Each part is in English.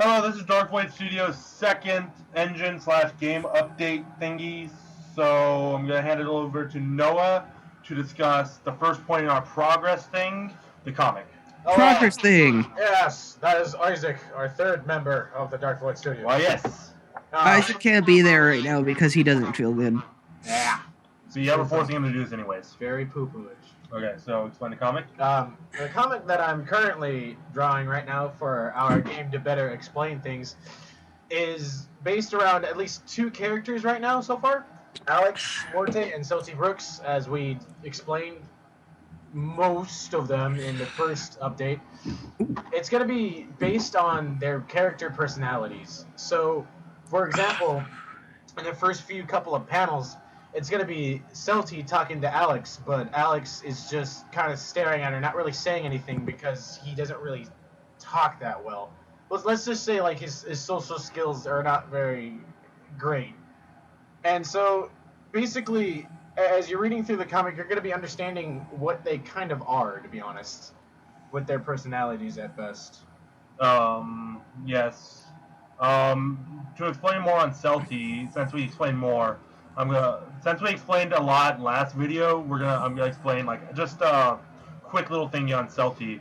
Hello, this is Darkvoid Studios' second engine / game update thingy. So I'm gonna hand it over to Noah to discuss the first point in our progress thing, the comic. Progress thing. Yes, that is Isaac, our third member of the Darkvoid Studios. Why, yes. Isaac can't be there right now because he doesn't feel good. Yeah. So yeah, we're forcing him to do this anyways. Very poo-poo-ish. Okay, so explain the comic. The comic that I'm currently drawing right now for our game to better explain things is based around at least two characters right now so far. Alex Morte and Celty Brooks, as we explained most of them in the first update. It's going to be based on their character personalities. So, for example, in the first few couple of panels, it's going to be Celty talking to Alex, but Alex is just kind of staring at her, not really saying anything because he doesn't really talk that well. Let's just say like his social skills are not very great. And so, basically, as you're reading through the comic, you're going to be understanding what they kind of are, to be honest, with their personalities at best. Yes. To explain more on Celty, since we explained more, since we explained a lot in last video, I'm gonna explain like just a quick little thing on Celty.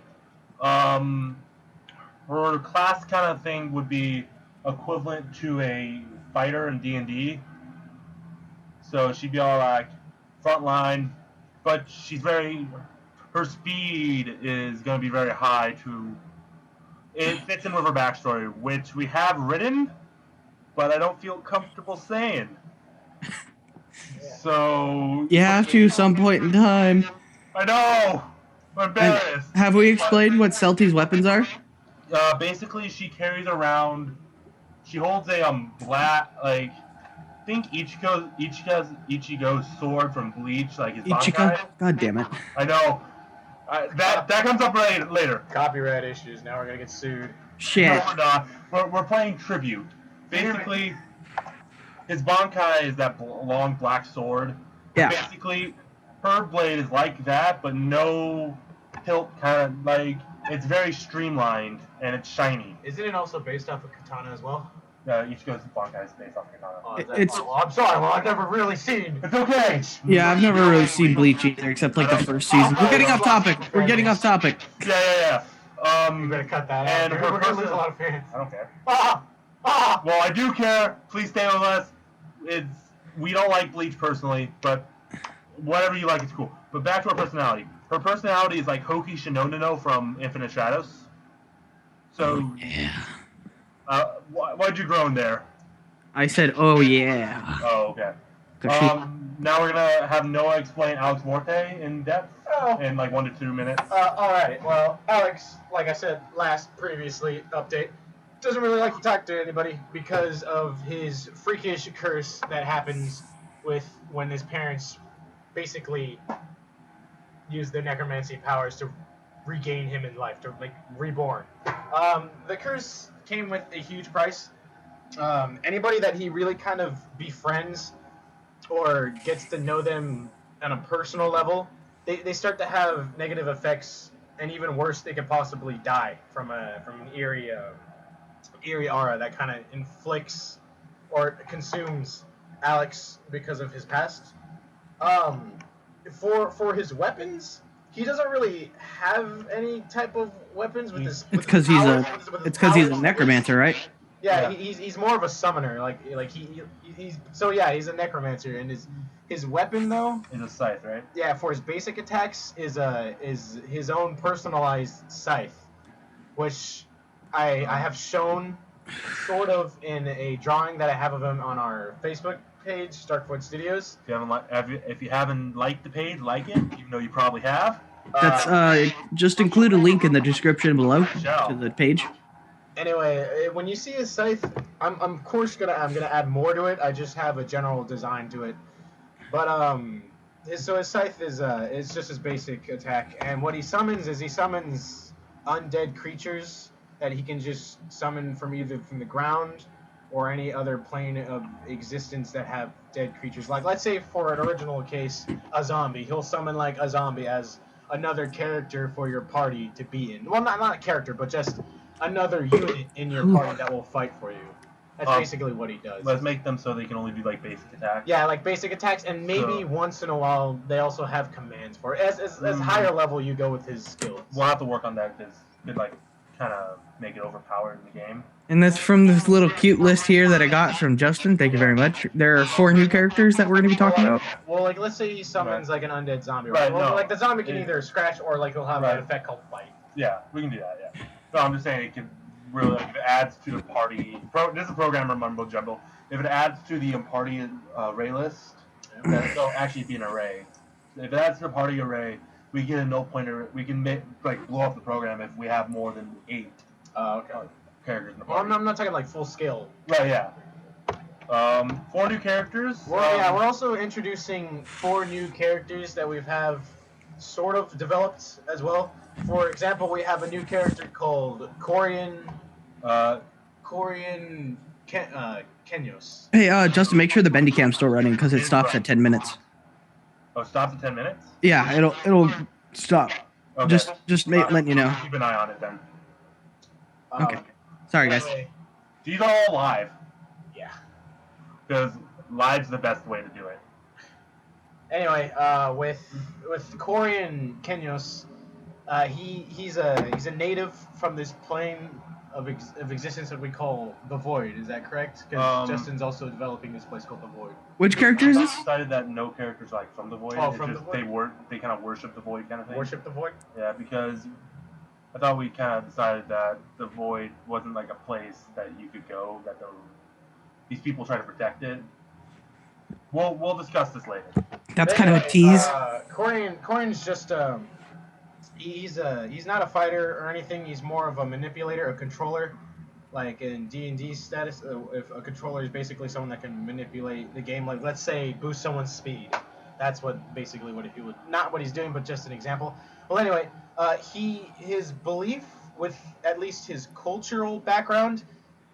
Her class kind of thing would be equivalent to a fighter in D&D. So she'd be all like frontline, but her speed is going to be very high it fits in with her backstory, which we have written, but I don't feel comfortable saying. So You have to some point in time. I know. I'm embarrassed. And have we explained what Celty's weapons are? Basically, she carries around. She holds a black I think Ichigo's sword from Bleach, like his Ichigo? Bankai. God damn it. I know. That comes up later. Copyright issues. Now we're gonna get sued. Shit. No, we're not. We're playing tribute. Basically, his Bankai is that long black sword. Yeah. Basically, her blade is like that, but no hilt. Kind of like it's very streamlined and it's shiny. Isn't it also based off of Katana as well? Ichigo's Bankai is based off Katana. I'm sorry. Well, I've never really seen. It's okay. Yeah, I've never really seen Bleach either, except like the first season. We're getting off topic. Yeah. You better cut that and out. her We're gonna lose a lot of fans. I don't care. Ah! Well, I do care. Please stay with us. We don't like Bleach personally, but whatever you like is cool. But back to her personality. Her personality is like Hoki Shinonono from Infinite Shadows. So, Yeah. why'd you groan there? I said, oh yeah. Oh, okay. Now we're gonna have Noah explain Alex Morte in depth in like 1 to 2 minutes. Alright, well, Alex, like I said previously update, doesn't really like to talk to anybody because of his freakish curse that happens when his parents basically use their necromancy powers to regain him in life, to like reborn. The curse came with a huge price. Anybody that he really kind of befriends or gets to know them on a personal level, they start to have negative effects, and even worse, they could possibly die from an eerie aura that kind of inflicts or consumes Alex because of his past. For his weapons, he doesn't really have any type of weapons with his. It's because he's a necromancer, right? Yeah, he's more of a summoner. He's a necromancer, and his weapon though is a scythe, right? Yeah, for his basic attacks is his own personalized scythe, which I have shown sort of in a drawing that I have of him on our Facebook page, Darkvoid Studios. If you haven't liked the page, like it, even though you probably have. That's just include a link in the description below to the page. Anyway, when you see his scythe, I'm of course gonna add more to it. I just have a general design to it, but his scythe is just his basic attack, and what he summons is undead creatures that he can just summon from either from the ground or any other plane of existence that have dead creatures. Like, let's say for an original case, a zombie. He'll summon like a zombie as another character for your party to be in. Well, not a character, but just another unit in your party that will fight for you. That's basically what he does. Let's make them so they can only do like basic attacks. Yeah, like basic attacks, and maybe once in a while they also have commands for it. As higher level you go with his skills. We'll have to work on that because it could like kind of make it overpowered in the game. And that's from this little cute list here that I got from Justin. Thank you very much. There are 4 new characters that we're going to be talking about. Well, like let's say he summons like an undead zombie. Right. Well, no, like the zombie can either scratch or like he'll have an effect called bite. Yeah, we can do that. Yeah. No, I'm just saying it can really like, if it adds to the party. This is a programmer mumbo jumbo. If it adds to the party array list, that'll actually be an array. If it adds to the party array, we get a no pointer. We can like blow up the program if we have more than 8 characters in the party. Well, I'm not talking like full scale. Right. Yeah. 4 new characters. Well, yeah, we're also introducing 4 new characters that we've sort of developed as well. For example, we have a new character called Corian Kenyos. Hey, Justin, make sure the Bendycam's still running because it stops at 10 minutes. Oh, it stops at 10 minutes? Yeah, it'll stop. Okay. Just letting you know. Keep an eye on it then. Okay. Sorry, guys. These are all live. Yeah. Because live's the best way to do it. Anyway, with Corian Kenyos, he's a native from this plane of existence that we call the Void. Is that correct? Because Justin's also developing this place called the Void. Which character is this? Decided that no characters like from the Void. Oh, it's from just the Void? they kind of worship the Void kind of thing. Worship the Void? Yeah, because I thought we kind of decided that the Void wasn't like a place that you could go. That these people try to protect it. We'll discuss this later. That's kind of a tease. Corian's just he's not a fighter or anything. He's more of a manipulator, a controller. Like in D&D status, if a controller is basically someone that can manipulate the game, like let's say boost someone's speed. That's basically what he would, not what he's doing, but just an example. Well, anyway, his belief with at least his cultural background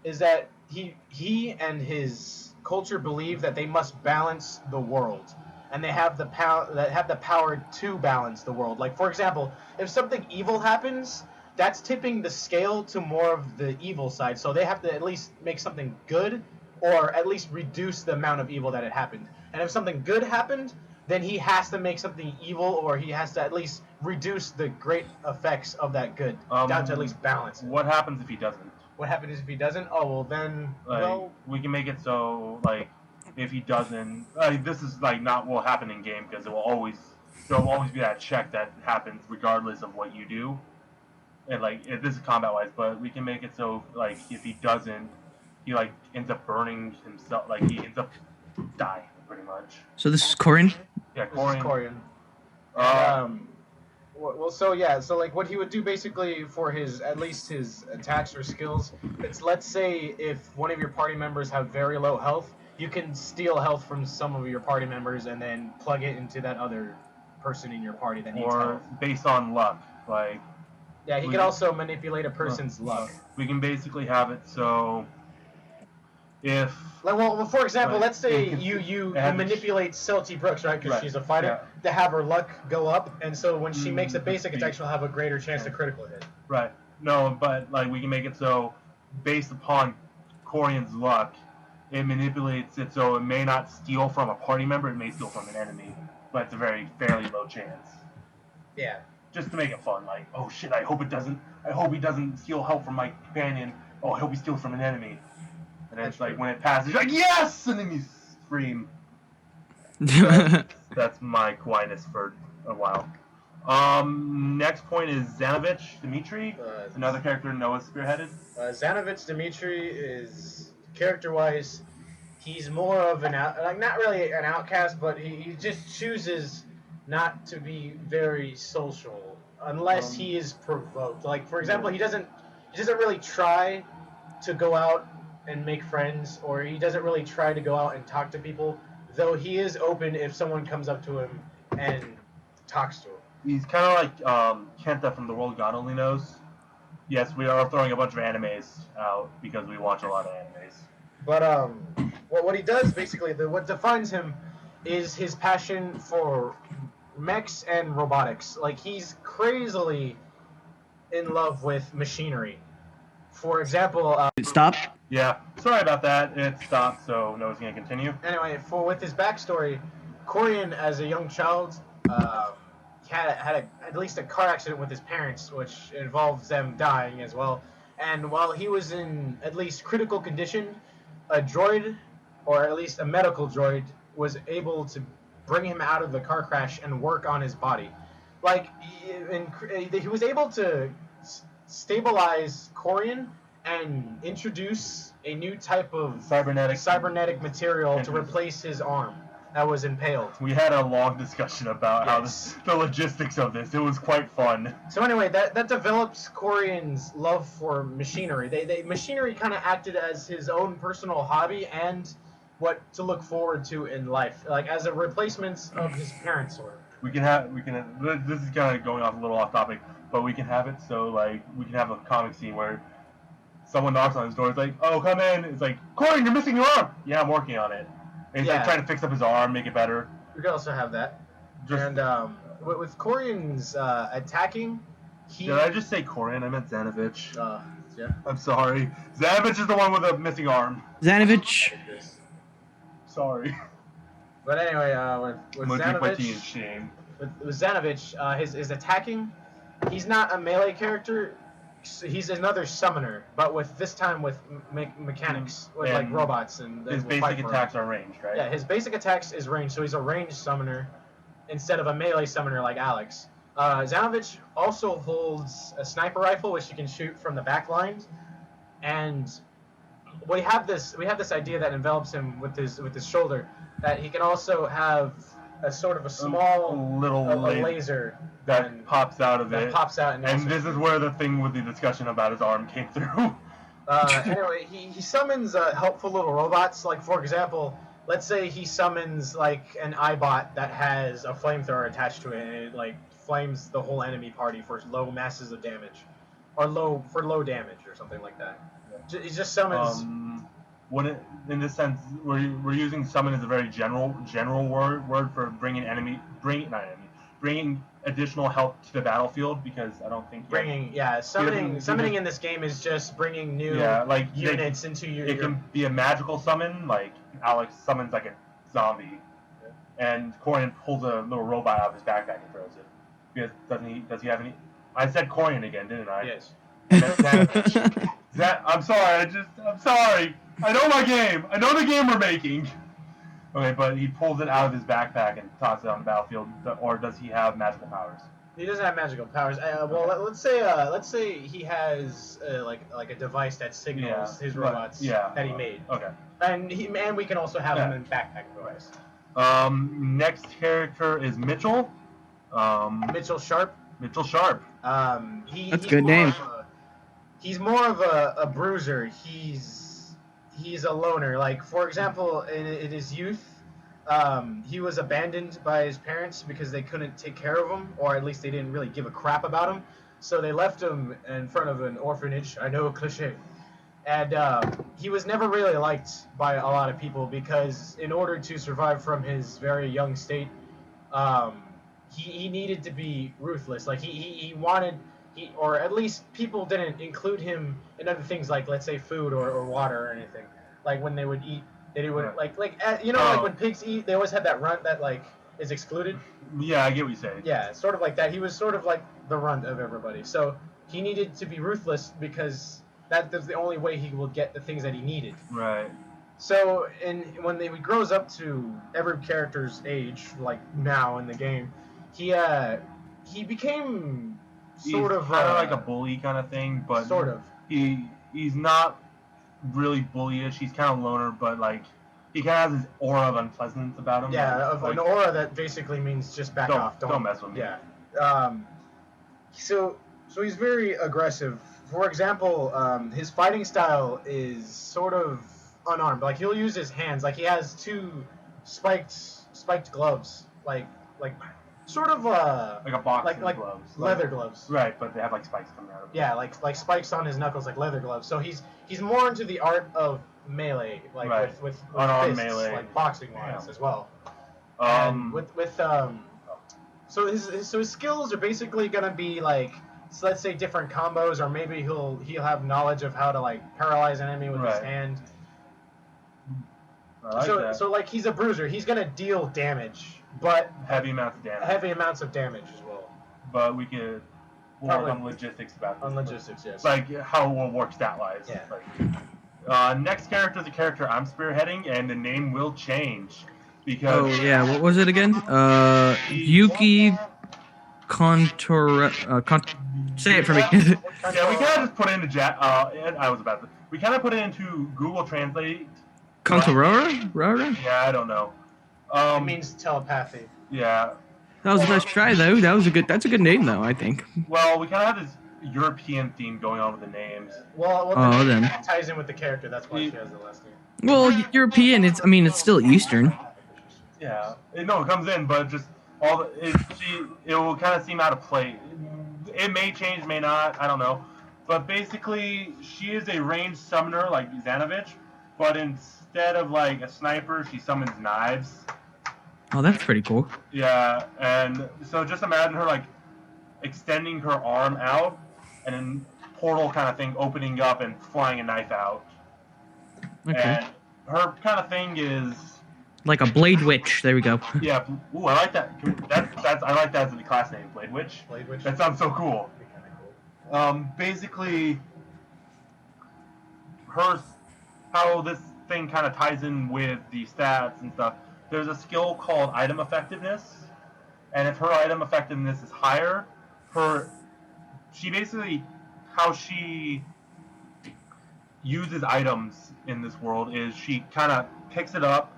is that he and his culture believe that they must balance the world, and they have the power to balance the world. Like for example, if something evil happens, that's tipping the scale to more of the evil side. So they have to at least make something good, or at least reduce the amount of evil that it happened. And if something good happened, then he has to make something evil, or he has to at least reduce the great effects of that good down to at least balance it. What happens if he doesn't? What happens if he doesn't? Oh, well then, we can make it so like if he doesn't, this is like not what will happen in game because there'll always be that check that happens regardless of what you do. And like this is combat wise, but we can make it so like if he doesn't, he like ends up burning himself. Like he ends up dying pretty much. So this is Corian? Yeah, This is Corian. So like what he would do basically for at least his attacks or skills, it's let's say if one of your party members have very low health, you can steal health from some of your party members and then plug it into that other person in your party that needs health. Or based on luck, like. Yeah, he can also manipulate a person's luck. We can basically have it so if... Well, for example, let's say you manipulate Celty Brooks, right, because she's a fighter, to have her luck go up, and so when she makes a basic attack, she'll have a greater chance to critical hit. Right. No, but like we can make it so, based upon Corian's luck, it manipulates it so it may not steal from a party member, it may steal from an enemy, but it's a fairly low chance. Yeah. Just to make it fun, like, oh shit, I hope he doesn't steal help from my companion. Oh, I hope he steals from an enemy. And then it's like, when it passes, you're like, yes! And then you scream. That's my Quinus for a while. Next point is Xanovich Dimitri, another character Noah spearheaded. Xanovich Dimitri is, character-wise, he's more of not really an outcast, but he just chooses not to be very social unless he is provoked. Like for example, he doesn't really try to go out and make friends, or he doesn't really try to go out and talk to people, though he is open if someone comes up to him and talks to him. He's kind of like Kenta from The World God Only Knows. Yes, we are throwing a bunch of animes out because we watch a lot of animes. But what he does basically, what defines him is his passion for mechs and robotics. Like he's crazily in love with machinery, For example, Stop. Yeah, sorry about that. It stopped, so no one's gonna continue. anyway, with his backstory, Corian as a young child had at least a car accident with his parents, which involves them dying as well. And while he was in at least critical condition, a droid, or at least a medical droid, was able to bring him out of the car crash and work on his body. Like, he was able to stabilize Corian and introduce a new type of cybernetic material to replace his arm that was impaled. We had a long discussion about the logistics of this. It was quite fun. So anyway, that develops Corian's love for machinery. Machinery kind of acted as his own personal hobby and what to look forward to in life, like as a replacement of his parents' work. We can have. This is kind of going off a little off topic, but we can have it so like we can have a comic scene where someone knocks on his door. It's like, oh, come in. It's like, Corian, you're missing your arm. Yeah, I'm working on it. And he's like trying to fix up his arm, make it better. We could also have that. And with Corian's attacking, Did I just say Corian? I meant Xanovich. Yeah. I'm sorry. Xanovich is the one with a missing arm. Xanovich. Sorry. But anyway, with Xanovich, shame. With Xanovich, his attacking, he's not a melee character. He's another summoner, but with this time with mechanics, with like robots and his basic attacks are ranged, right? Yeah, his basic attacks is ranged, so he's a ranged summoner instead of a melee summoner like Alex. Xanovich also holds a sniper rifle, which he can shoot from the back lines, and we have this idea that envelops him with his shoulder, that he can also have a sort of a small little laser that pops out of it. Pops out, and this is where the thing with the discussion about his arm came through. Anyway, he summons helpful little robots. Like, for example, let's say he summons like an iBot that has a flamethrower attached to it, and it like flames the whole enemy party for low masses of damage, or low damage, or something like that. Yeah. He just summons. In this sense, we're using summon as a very general word for bringing additional help to the battlefield, because I don't think summoning in this game is just bringing new units into your. It can be a magical summon, like Alex summons like a zombie, and Corian pulls a little robot out of his backpack and throws it. Because does he have any? I said Corian again, didn't I? Yes. I'm sorry. I know my game. I know the game we're making. Okay, but he pulls it out of his backpack and tosses it on the battlefield. Or does he have magical powers? He doesn't have magical powers. Let's say he has like a device that signals his robots that he made. Okay. And we can also have him in backpack device. Next character is Mitchell. Mitchell Sharp. That's a good name. He's more of a bruiser. He's a loner. Like, for example, in his youth, he was abandoned by his parents because they couldn't take care of him, or at least they didn't really give a crap about him. So they left him in front of an orphanage. I know, cliche. And he was never really liked by a lot of people because in order to survive from his very young state, he needed to be ruthless. Like, he wanted... or at least people didn't include him in other things like, let's say, food or water or anything. Like when they would eat, they would like when pigs eat, they always have that runt that like is excluded. Yeah, I get what you're saying. Yeah, sort of like that. He was sort of like the runt of everybody. So he needed to be ruthless because that was the only way he will get the things that he needed. Right. So when he grows up to every character's age, like now in the game, he became sort of kind of like a bully kind of thing, but sort of. He's not really bullyish. He's kind of loner, but like he kind of has this aura of unpleasantness about him. Yeah, an aura that basically means just back off. Don't mess with me. Yeah. So he's very aggressive. For example, his fighting style is sort of unarmed. Like he'll use his hands. Like he has two spiked gloves. Like sort of like a boxing gloves, leather gloves. Right, but they have like spikes coming out of them. Yeah, like spikes on his knuckles, like leather gloves. So he's more into the art of melee, like with unarmed fists, melee, like boxing wise as well. And so his skills are basically gonna be like so let's say different combos, or maybe he'll have knowledge of how to like paralyze an enemy with his Right. hand. I like that. So like he's a bruiser. He's gonna deal damage, but Heavy amounts of damage. heavy amounts of damage as well. But we could work Probably- on logistics about this. On logistics, yes. Like how it will work stat-wise. Yeah. Like, next character is a character I'm spearheading, and the name will change. Because Oh yeah, what was it again? Yuki Contour. Say it for me. Yeah, we kind of just put it into we kind of put it into Google Translate. Contourora? Rara? Yeah, I don't know. It means telepathy. Yeah. That was a nice try though. That's a good name though, I think. Well, we kind of have this European theme going on with the names. Well, Oh, the then. name ties in with the character. That's why she has the last name. Well, European. It's still Eastern. Yeah. It comes in, but just it will kind of seem out of place. It may change, may not. I don't know. But basically, she is a ranged summoner like Xanovich, but instead of like a sniper, she summons knives. Oh, that's pretty cool. Yeah, and so just imagine her like extending her arm out, and then portal kind of thing opening up and flying a knife out. Okay. And her kind of thing is Like a Blade Witch. There we go. yeah. Ooh, I like that. I like that as the class name, Blade Witch. Blade Witch. That sounds so cool. That'd be kind of cool. Basically, how this thing kind of ties in with the stats and stuff. There's a skill called item effectiveness, and if her item effectiveness is higher, she basically how she uses items in this world is she kind of picks it up.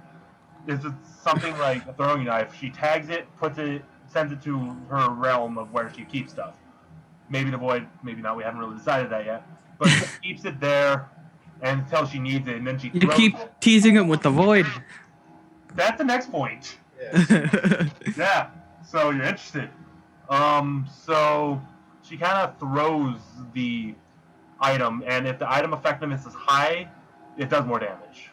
Is it something like a throwing knife? She tags it, sends it to her realm of where she keeps stuff. Maybe the void, maybe not. We haven't really decided that yet. But she keeps it there until she needs it, and then she You throws keep it. teasing him with the void. That's the next point. Yeah. Yeah. So you're interested. So she kind of throws the item, and if the item effectiveness is high, it does more damage.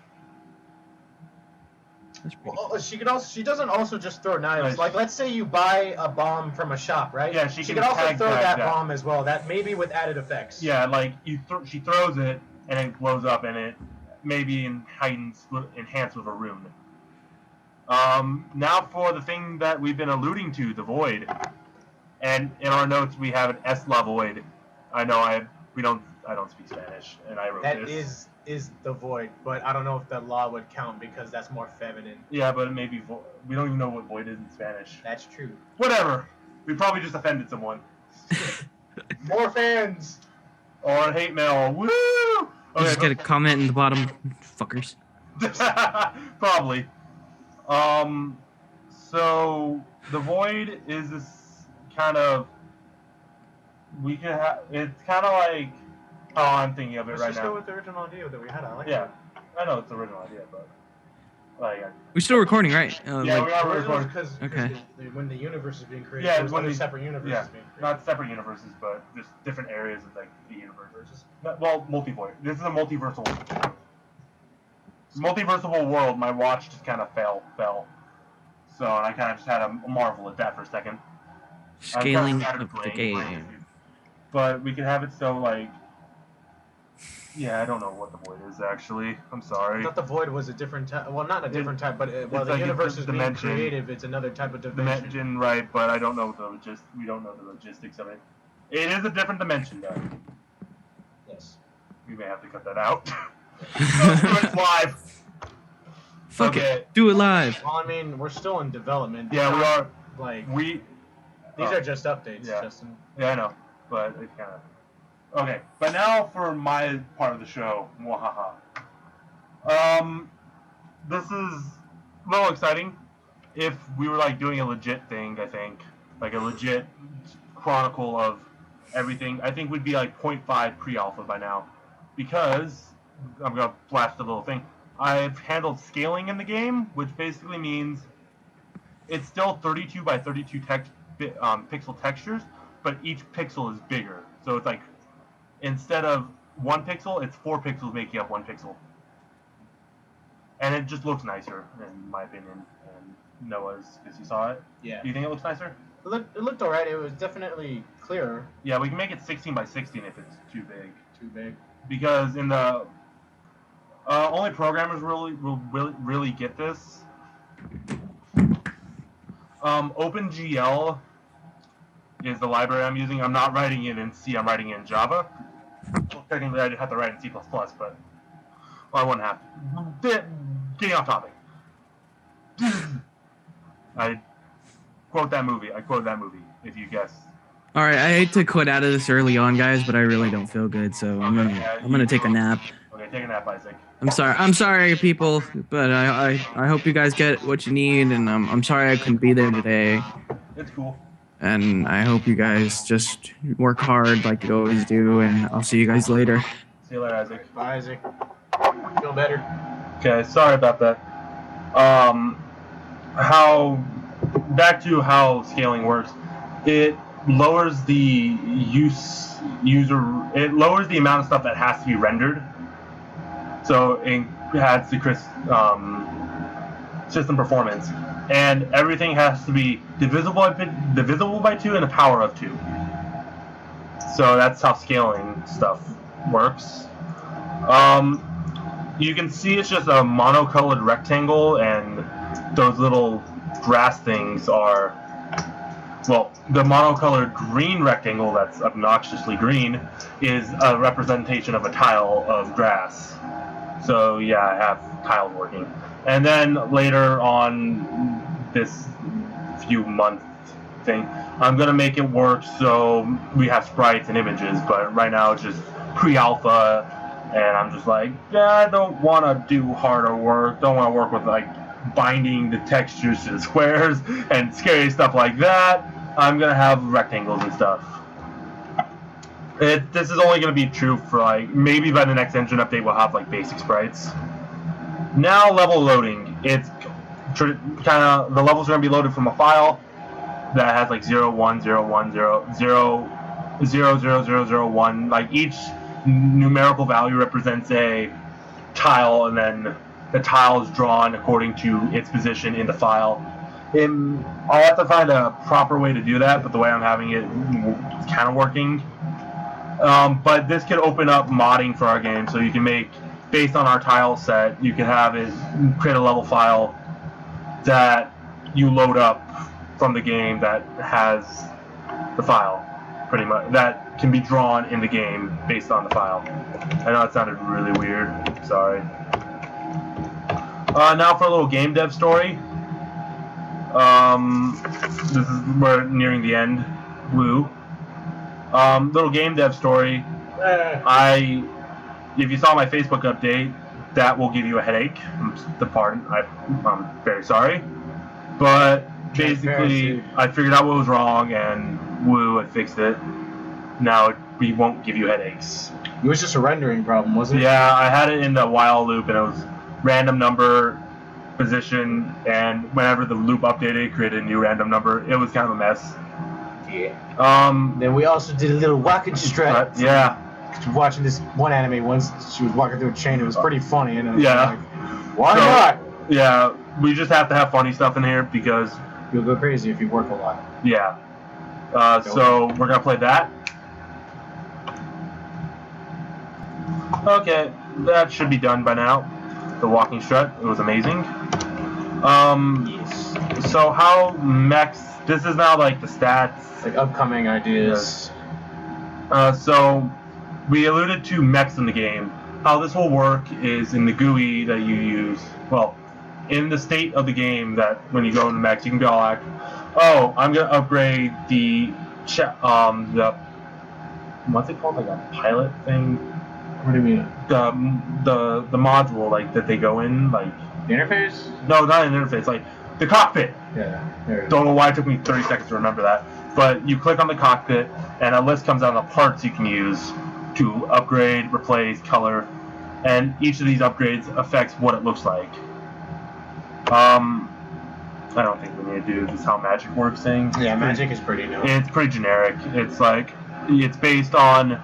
That's pretty Well, she doesn't also just throw knives. Right. Like, let's say you buy a bomb from a shop, right? Yeah, she can can also tag throw that that. bomb as well. That maybe with added effects. Yeah, like she throws it, and it blows up, and it maybe enhanced with a rune. Now for the thing that we've been alluding to, the void. And in our notes we have an S-La void. I know I don't speak Spanish, and I wrote That this. is the void, but I don't know if the law would count because that's more feminine. Yeah, but it may be we don't even know what void is in Spanish. That's true. Whatever. We probably just offended someone. More fans. Or hate mail. Woo! Just get a comment in the bottom, fuckers. Probably. So the void is this kind of it's kind of like how I'm thinking of it Let's right just now. go with the original idea that we had. I like Yeah, it. I know it's the original idea, but like We're still recording, right? yeah, we are Original recording. because Okay. when the universe is being created, Yeah, there's when other the- separate universes Yeah, being created. not separate universes, but just different areas of like the universe. Well, multiverse. This is a multiversal world. My watch just kind of fell. So I kind of just had to marvel at that for a second. Scaling I'm of the playing, game. But we can have it so like, yeah, I don't know what the void is actually. I'm I sorry. thought the void was a different type. Well, not a different type, but while the like a universe is being dimension. creative, it's another type of dimension. Dimension, right? But I don't know we don't know the logistics of it. It is a different dimension, though. Yes. We may have to cut that out. It's live. Fuck Okay. it. Do it live. Well, I mean, we're still in development. Yeah, we are. Like These these are just updates, yeah. Justin. Yeah, I know, but it kind of. Okay, but now for my part of the show. Mwahaha. This is a little exciting. If we were like doing a legit thing, I think, like a legit chronicle of everything, I think we'd be like 0.5 pre-alpha by now, because I'm gonna blast a little thing. I've handled scaling in the game, which basically means it's still 32 by 32 pixel textures, but each pixel is bigger. So it's like, instead of 1 pixel, it's 4 pixels making up 1 pixel. And it just looks nicer, in my opinion. And Noah's, because you saw it. Yeah. Do you think it looks nicer? It looked alright. It was definitely clearer. Yeah, we can make it 16 by 16 if it's too big. Too big. Because in the only programmers really get this. OpenGL is the library I'm using. I'm not writing it in C. I'm writing it in Java. Well, technically, I'd have to write in C++, but I wouldn't have to. Getting off topic. I quote that movie. If you guess. All right, I hate to quit out of this early on, guys, but I really don't feel good, so I'm gonna take a nap. Okay, take a nap, Isaac. I'm sorry, people, but I hope you guys get what you need, and I'm sorry I couldn't be there today. It's cool. And I hope you guys just work hard like you always do, and I'll see you guys later. See you later, Isaac. Bye, Isaac. Feel better. Okay, sorry about that. Back to how scaling works. It lowers the it lowers the amount of stuff that has to be rendered. So it adds the system performance. And everything has to be divisible by 2 and a power of 2. So that's how scaling stuff works. You can see it's just a monocolored rectangle, and those little grass things are, well, the monocolored green rectangle that's obnoxiously green is a representation of a tile of grass. So yeah, I have tiles working. And then later on this few month thing, I'm going to make it work so we have sprites and images, but right now it's just pre-alpha, and I'm just like, yeah, I don't want to do harder work, don't want to work with like binding the textures to the squares and scary stuff like that. I'm going to have rectangles and stuff. This is only going to be true for like, maybe by the next engine update we'll have like basic sprites. Now level loading. It's kind of, the levels are going to be loaded from a file that has like 0, 1, 0, 1, 0, 0, 0, 0, 0, 0, 1. Like each numerical value represents a tile, and then the tile is drawn according to its position in the file. I'll have to find a proper way to do that, but the way I'm having it, it's kind of working. But this could open up modding for our game, so you can make, based on our tile set, you can have it create a level file that you load up from the game that has the file, pretty much, that can be drawn in the game based on the file. I know it sounded really weird, sorry. Now for a little game dev story. We're nearing the end. Woo. Little game dev story. If you saw my Facebook update, that will give you a headache. I'm very sorry. But basically, I figured out what was wrong, and woo, I fixed it. Now we won't give you headaches. It was just a rendering problem, wasn't it? Yeah, I had it in the while loop, and it was random number, position, and whenever the loop updated, it created a new random number. It was kind of a mess. Yeah. Then we also did a little walking strut. Yeah. Watching this one anime once, she was walking through a chain. It was pretty funny, and I was like, why so, not? Yeah, we just have to have funny stuff in here because you'll go crazy if you work a lot. Yeah. So we're gonna play that. Okay, that should be done by now. The walking strut, it was amazing. Yes. So how mechs? This is now like the stats. Like upcoming ideas. So we alluded to mechs in the game. How this will work is in the GUI that you use. Well, in the state of the game that when you go into mechs, you can be all like, oh, I'm gonna upgrade the what's it called, like a pilot thing? What do you mean? The module like that they go in, like the interface? No, not an interface, like the cockpit. Yeah. Don't know why it took me 30 seconds to remember that. But you click on the cockpit, and a list comes out of parts you can use to upgrade, replace, color, and each of these upgrades affects what it looks like. I don't think we need to do this how magic works thing. Yeah, magic is pretty new. It's pretty generic. It's like, it's based on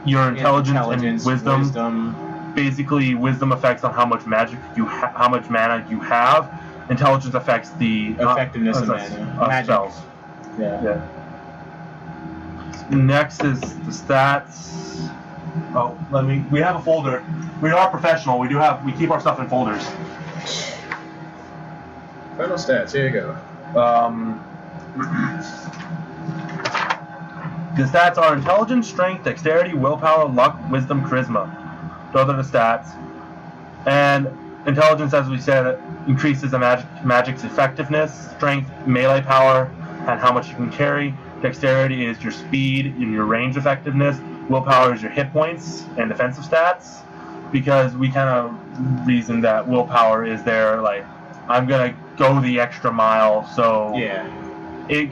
your intelligence and wisdom. Basically, wisdom affects on how much magic how much mana you have. Intelligence affects the effectiveness of mana. Spells. Yeah. Next is the stats. Oh, we have a folder. We are professional. We keep our stuff in folders. Final stats. Here you go. The stats are intelligence, strength, dexterity, willpower, luck, wisdom, charisma. Those are the stats. And intelligence, as we said, increases the magic's effectiveness. Strength, melee power, and how much you can carry. Dexterity is your speed and your range effectiveness. Willpower is your hit points and defensive stats. Because we kind of reason that willpower is there, like, I'm gonna go the extra mile, so Yeah. We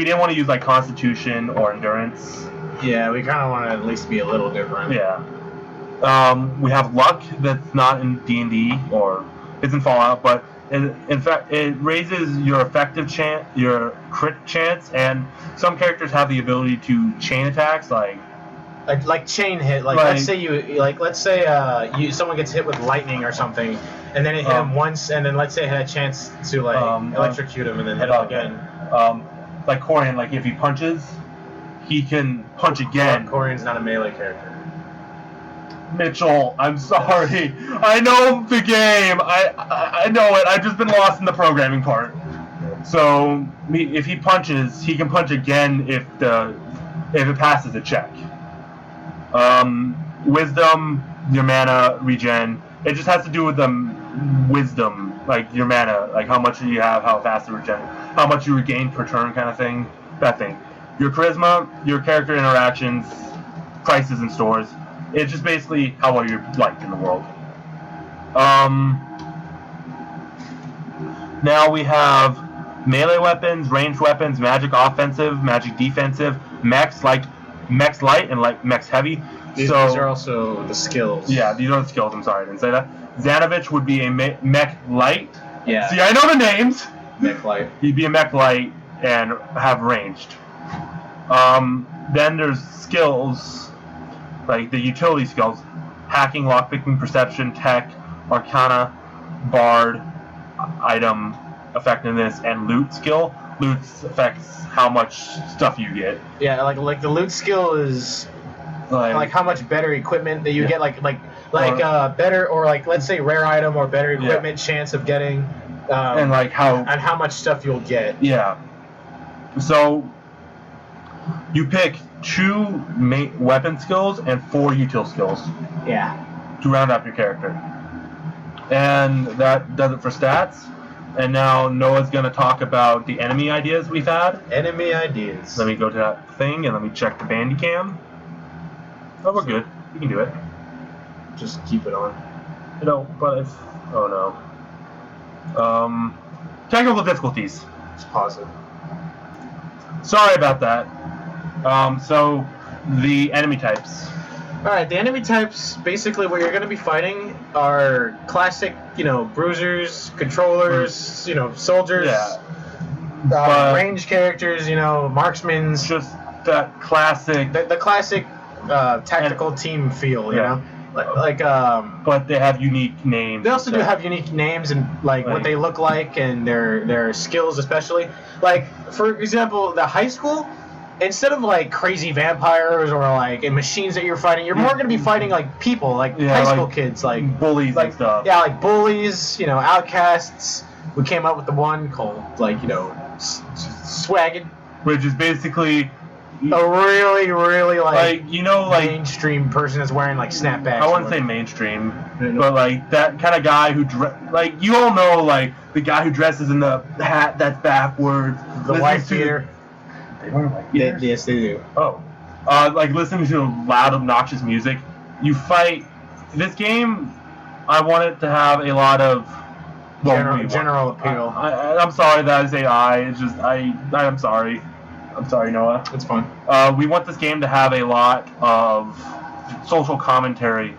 didn't want to use like Constitution or Endurance. Yeah, we kind of want to at least be a little different. Yeah. We have luck that's not in D&D or it's in Fallout, but in fact it raises your effective chance, your crit chance, and some characters have the ability to chain attacks, like chain hit. Let's say someone gets hit with lightning or something, and then it hit him once, and then let's say it had a chance to electrocute him and then hit him again. Like Corian, like if he punches, he can punch again. Corian's not a melee character. Mitchell, I'm sorry. I know the game. I know it. I've just been lost in the programming part. So if he punches, he can punch again if it passes a check. Wisdom, your mana regen. It just has to do with the wisdom, like your mana, like how much you have, how fast it regen, how much you regain per turn, kind of thing. That thing. Your charisma, your character interactions, prices and stores. It's just basically how well you're liked in the world. Now we have melee weapons, ranged weapons, magic offensive, magic defensive, mechs light and mechs heavy. These are also the skills. Yeah, these are the skills. I'm sorry, I didn't say that. Xanovich would be a mech light. Yeah. See, I know the names. Mech light. He'd be a mech light and have ranged. Then there's skills, like the utility skills: hacking, lockpicking, perception, tech, arcana, bard, item effectiveness, and loot skill. Loot affects how much stuff you get. Yeah, like the loot skill is like how much better equipment that you get, better, or like let's say rare item or better equipment chance of getting, and like how much stuff you'll get. Yeah. So you pick 2 main weapon skills and 4 util skills. Yeah. To round up your character. And that does it for stats. And now Noah's going to talk about the enemy ideas we've had. Enemy ideas. Let me go to that thing and let me check the Bandicam. Oh, we're good. We can do it. Just keep it on. No, but it's... Oh, no. Technical difficulties. Just pause it. Sorry about that. So, the enemy types. Alright, the enemy types, basically what you're going to be fighting are classic, bruisers, controllers, soldiers, range characters, marksmen. Just that classic... The classic tactical team feel, you know? But they have unique names. They also do have unique names and what they look like and their skills especially. Like, for example, the high school... Instead of crazy vampires or machines that you're fighting, you're more going to be fighting people, high school kids, bullies and stuff. Yeah, outcasts. We came up with the one called Swagged, which is basically a really mainstream person that's wearing snapbacks. I wouldn't say mainstream, but that kind of guy who you all know the guy who dresses in the hat that's backwards. The white theater. They wear white theaters? Yes, they do. Oh. Listening to loud, obnoxious music. You fight... This game, I want it to have a lot of... General appeal. I'm sorry that I say It's just... I'm sorry. I'm sorry, Noah. It's fine. We want this game to have a lot of social commentary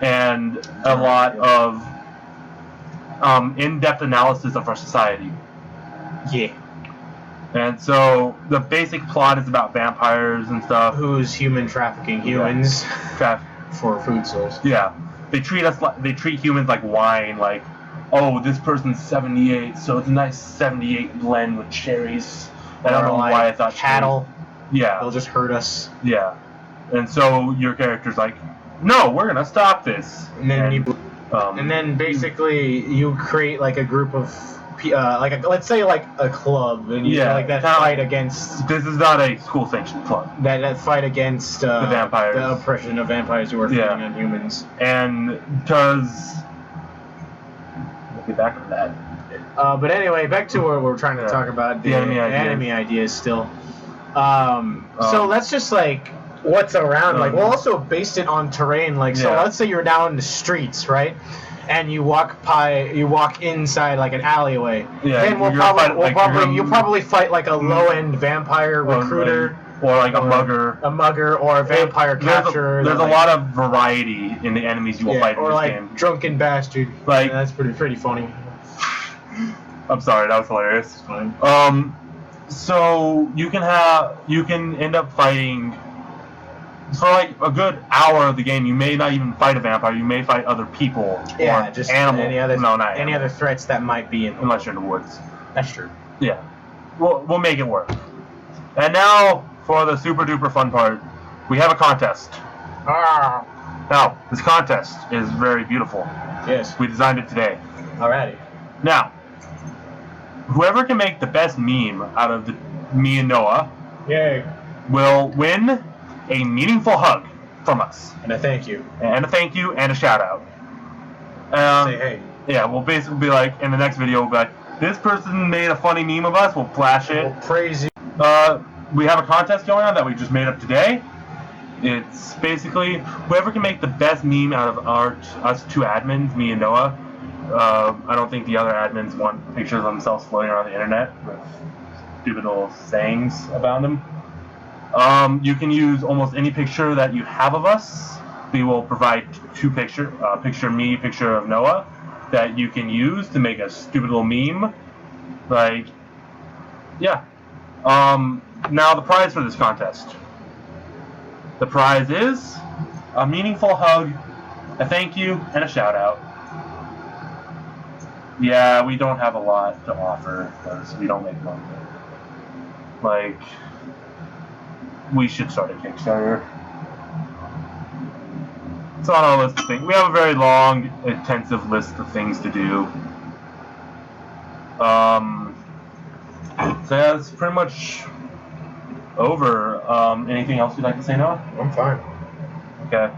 and a lot of in-depth analysis of our society. Yeah. And so the basic plot is about vampires and stuff. Who's human trafficking humans for food source. Yeah, they treat humans like wine. Oh, this person's 78, so it's a nice 78 blend with cherries. I don't Or, know like, why I thought cattle. Yeah. They'll just hurt us. Yeah. And so your character's like, no, we're gonna stop this. And then basically you create like a group of let's say like a club, and like that fight against. This is not a school sanctioned club. That fight against the vampires, the oppression of vampires who are feeding on humans. And because we'll get back to that. But anyway, back to what we're trying to talk about, the enemy ideas still. So let's just like what's around. Like we'll also base it on terrain. Like so, let's say you're down in the streets, right? And you walk inside like an alleyway. Yeah. Then you'll probably fight like a low-end vampire recruiter. Or like a mugger. A mugger or a vampire catcher. There's a lot of variety in the enemies you will fight in this game. Or like drunken bastard. Like that's pretty funny. I'm sorry, that was hilarious. It's fine. So you can end up fighting for like a good hour of the game. You may not even fight a vampire. You may fight other people. Yeah, or just animals. Any other threats that might be in. Unless you're in the woods. That's true. Yeah, we'll make it work. And now for the super duper fun part, we have a contest. Now this contest is very beautiful. Yes. We designed it today. Alrighty. Now, whoever can make the best meme out of me and Noah, will win a meaningful hug from us. And a thank you. And a thank you and a shout out. Say hey. Yeah, we'll basically be like, in the next video, we'll be like, this person made a funny meme of us, we'll flash it. We'll praise you. We have a contest going on that we just made up today. It's basically, whoever can make the best meme out of us two admins, me and Noah. I don't think the other admins want pictures of themselves floating around the internet with stupid little sayings about them. You can use almost any picture that you have of us. We will provide two picture of me, picture of Noah, that you can use to make a stupid little meme. Like, yeah. Now the prize for this contest. The prize is a meaningful hug, a thank you, and a shout out. Yeah, we don't have a lot to offer because we don't make money. Like, we should start a Kickstarter. It's on our list of things. We have a very long, intensive list of things to do. So yeah, that's pretty much over. Anything else you'd like to say, Noah? I'm fine. Okay.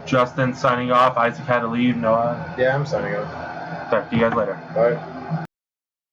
Justin signing off. Isaac had to leave. Noah? Yeah, I'm signing off. Talk to you guys later. Bye.